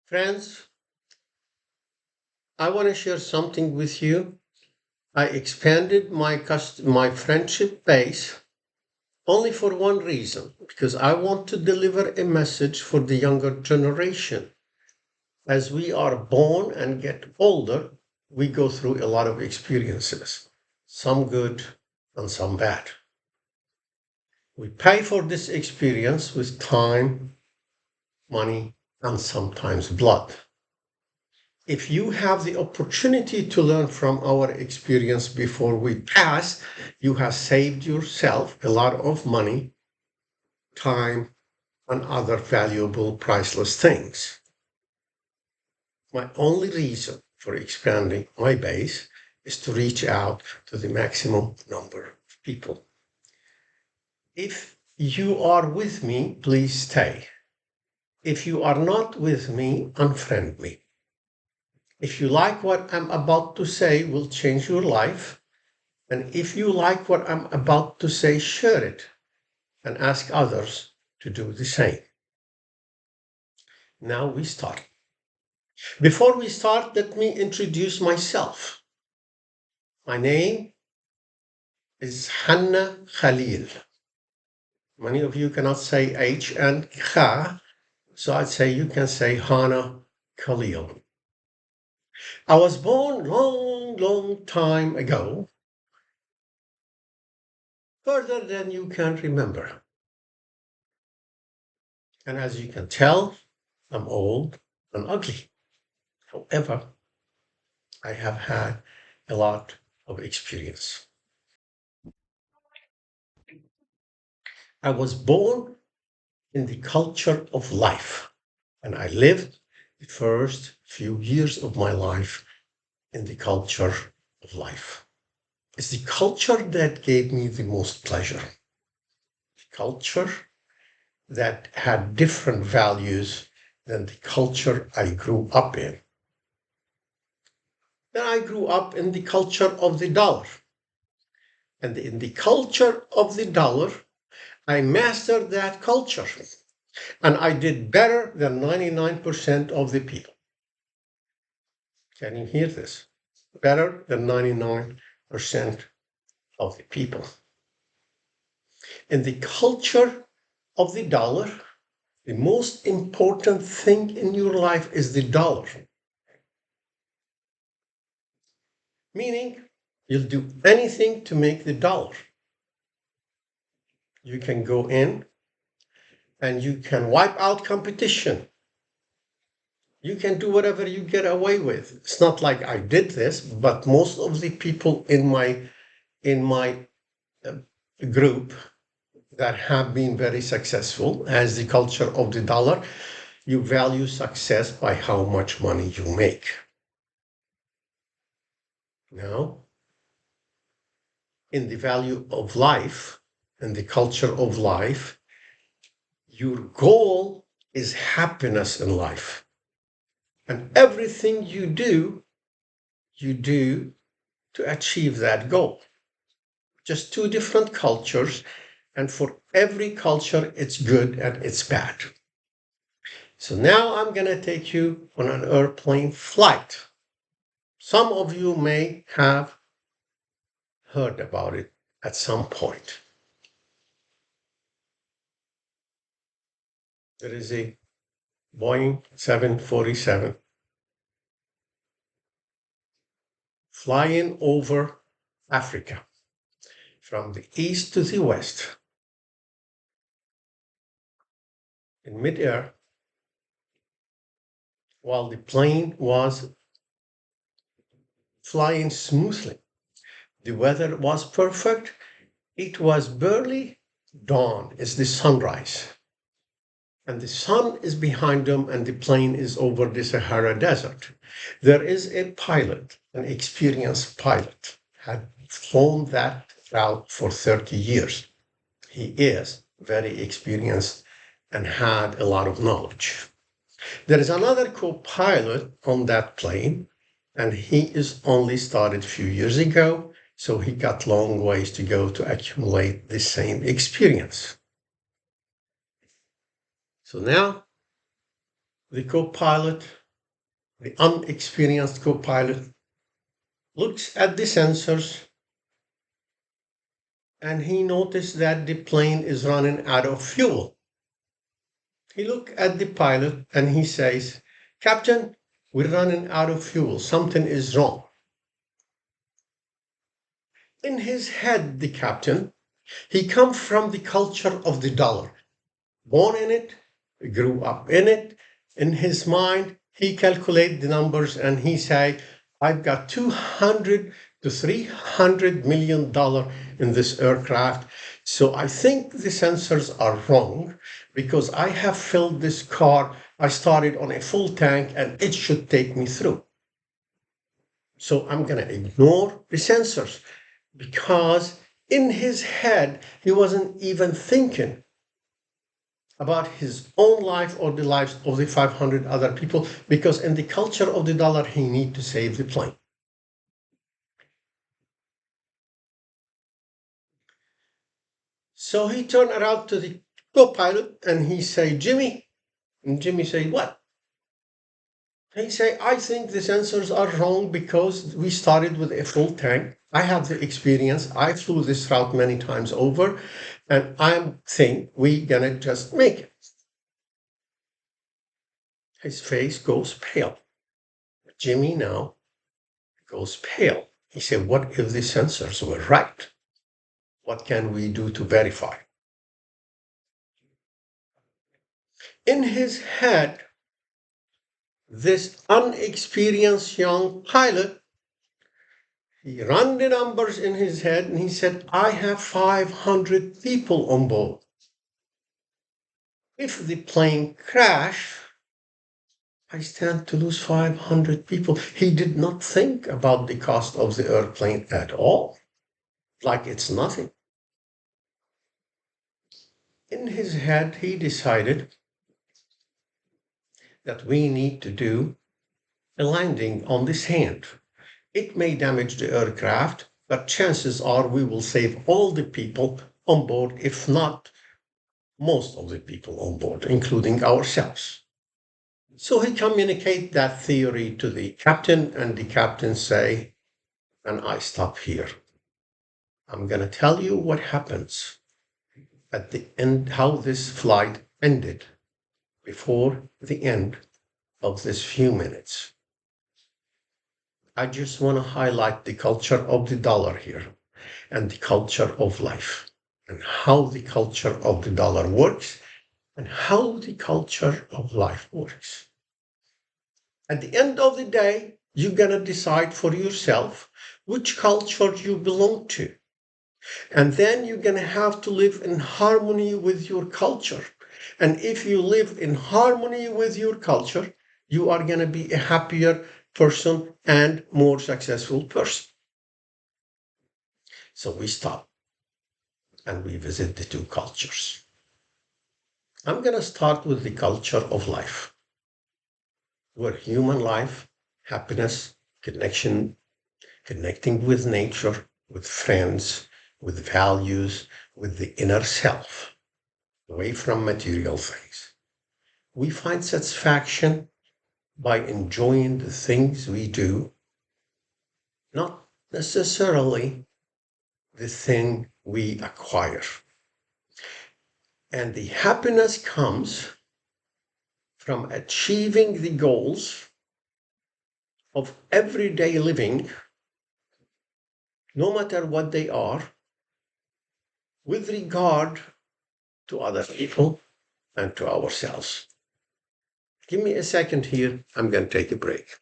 Friends, I want to share something with you. I expanded my friendship base only for one reason, because I want to deliver a message for the younger generation. As we are born and get older, we go through a lot of experiences, some good and some bad. We pay for this experience with time, money, and sometimes blood. If you have the opportunity to learn from our experience before we pass, you have saved yourself a lot of money, time, and other valuable, priceless things. My only reason for expanding my base is to reach out to the maximum number of people. If you are with me, please stay. If you are not with me, unfriend me. If you like what I'm about to say will change your life, and if you like what I'm about to say, share it and ask others to do the same. Now we start. Before we start, let me introduce myself. My name is Hanna Khalil. Many of you cannot say H and Kha, so I'd say you can say Hanna Khalil. I was born long time ago, further than you can remember. And as you can tell, I'm old and ugly. However, I have had a lot of experience. I was born in the culture of life, and I lived the first few years of my life in the culture of life. It's the culture that gave me the most pleasure, the culture that had different values than the culture I grew up in. Then I grew up in the culture of the dollar. And in the culture of the dollar, I mastered that culture. And I did better than 99% of the people. Can you hear this? Better than 99% of the people. In the culture of the dollar, the most important thing in your life is the dollar. Meaning, you'll do anything to make the dollar. You can go in and you can wipe out competition. You can do whatever you get away with. It's not like I did this, but most of the people in my uh, group that have been very successful, as the culture of the dollar, you value success by how much money you make. Now, in the value of life and the culture of life, your goal is happiness in life. And everything you do to achieve that goal. Just two different cultures, and for every culture, it's good and it's bad. So now I'm going to take you on an airplane flight. Some of you may have heard about it at some point. There is a Boeing 747 flying over Africa from the east to the west in midair while the plane was flying smoothly. The weather was perfect. It was barely dawn, it's the sunrise. And the sun is behind them, and the plane is over the Sahara Desert. There is a pilot, an experienced pilot, had flown that route for 30 years. He is very experienced and had a lot of knowledge. There is another co-pilot on that plane, and he is only started a few years ago, so he got long ways to go to accumulate the same experience. So now The co pilot, the unexperienced co pilot, looks at the sensors and he noticed that the plane is running out of fuel. He looked at the pilot and he says, Captain, we're running out of fuel. Something is wrong. In his head, the captain, he come from the culture of the dollar. Born in it, grew up in it. In his mind, he calculate the numbers and he say, I've got 200 to 300 million dollar in this aircraft. So I think the sensors are wrong because I have filled this car. I started on a full tank and it should take me through. So I'm going to ignore the sensors because in his head, he wasn't even thinking about his own life or the lives of the 500 other people because in the culture of the dollar, he need to save the plane. So he turned around to the co-pilot and he say, Jimmy. And Jimmy say, what? He say, I think the sensors are wrong because we started with a full tank. I have the experience. I flew this route many times over, and I think we gonna just make it. His face goes pale. Jimmy now goes pale. He said, what if the sensors were right? What can we do to verify? In his head, this unexperienced young pilot, he ran the numbers in his head and he said, I have 500 people on board. If the plane crash, I stand to lose 500 people. He did not think about the cost of the airplane at all, like it's nothing. In his head, he decided that we need to do a landing on the sand. It may damage the aircraft, but chances are we will save all the people on board, if not most of the people on board, including ourselves. So he communicate that theory to the captain, and the captain say, and I stop here. I'm going to tell you what happens at the end, how this flight ended before the end of this few minutes. I just want to highlight the culture of the dollar here and the culture of life and how the culture of the dollar works and how the culture of life works. At the end of the day, you're going to decide for yourself which culture you belong to. And then you're going to have to live in harmony with your culture. And if you live in harmony with your culture, you are going to be a happier person and more successful person. So we stop and we visit the two cultures. I'm going to start with the culture of life, where human life, happiness, connection, connecting with nature, with friends, with values, with the inner self, away from material things. We find satisfaction by enjoying the things we do, not necessarily the thing we acquire. And the happiness comes from achieving the goals of everyday living, no matter what they are, with regard to other people and to ourselves. Give me a second here. I'm going to take a break.